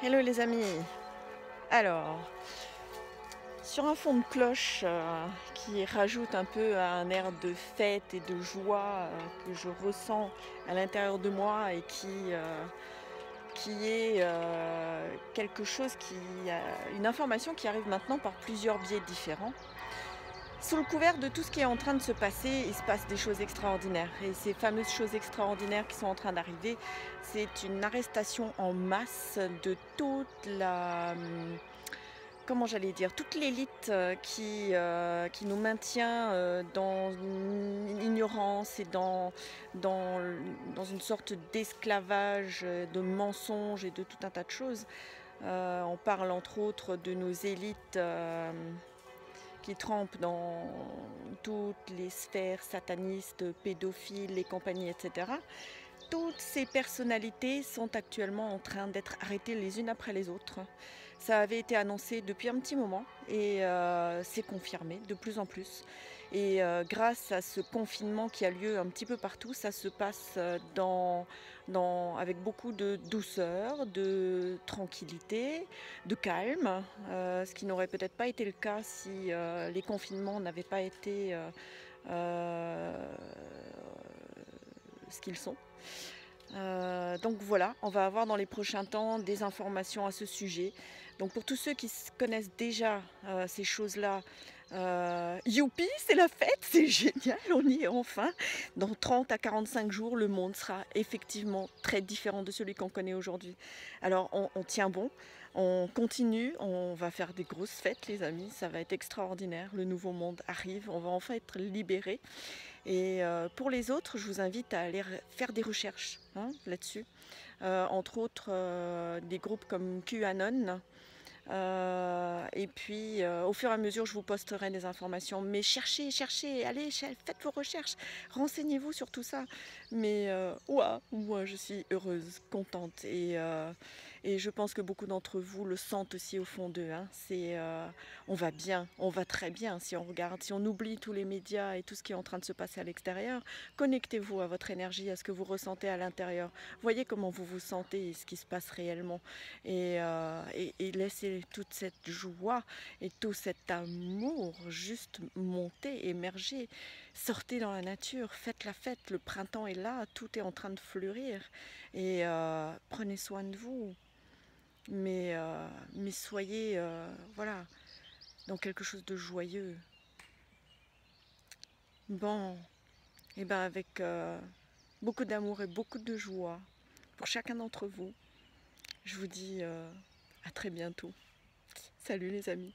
Hello les amis. Alors, sur un fond de cloche qui rajoute un peu un air de fête et de joie que je ressens à l'intérieur de moi et qui est quelque chose une information qui arrive maintenant par plusieurs biais différents. Sous le couvert de tout ce qui est en train de se passer, il se passe des choses extraordinaires. Et ces fameuses choses extraordinaires qui sont en train d'arriver, c'est une arrestation en masse de toute comment j'allais dire, toute l'élite qui nous maintient dans une ignorance et dans une sorte d'esclavage, de mensonges et de tout un tas de choses. On parle entre autres de nos élites qui trempent dans toutes les sphères satanistes, pédophiles et compagnie, etc. Toutes ces personnalités sont actuellement en train d'être arrêtées les unes après les autres. Ça avait été annoncé depuis un petit moment et c'est confirmé de plus en plus. Et grâce à ce confinement qui a lieu un petit peu partout, ça se passe avec beaucoup de douceur, de tranquillité, de calme, ce qui n'aurait peut-être pas été le cas si les confinements n'avaient pas été ce qu'ils sont. Donc voilà, on va avoir dans les prochains temps des informations à ce sujet. Donc pour tous ceux qui connaissent déjà ces choses-là, youpi, c'est la fête, c'est génial, on y est enfin. Dans 30 à 45 jours, le monde sera effectivement très différent de celui qu'on connaît aujourd'hui. Alors on tient bon, on continue, on va faire des grosses fêtes les amis, ça va être extraordinaire. Le nouveau monde arrive, on va enfin être libérés. Et pour les autres, je vous invite à aller faire des recherches là-dessus. Entre autres, des groupes comme QAnon. Et puis, au fur et à mesure, je vous posterai des informations. Mais cherchez, cherchez, allez, faites vos recherches, renseignez-vous sur tout ça. Mais ouah, moi, je suis heureuse, contente. Et je pense que beaucoup d'entre vous le sentent aussi au fond d'eux. On va bien, on va très bien si on regarde, si on oublie tous les médias et tout ce qui est en train de se passer à l'extérieur. Connectez-vous à votre énergie, à ce que vous ressentez à l'intérieur. Voyez comment vous vous sentez et ce qui se passe réellement. Et laissez toute cette joie et tout cet amour juste monter, émerger. Sortez dans la nature, faites la fête, le printemps est là, tout est en train de fleurir. Et prenez soin de vous. Mais soyez voilà, dans quelque chose de joyeux. Bon, et ben avec beaucoup d'amour et beaucoup de joie pour chacun d'entre vous, je vous dis à très bientôt. Salut les amis.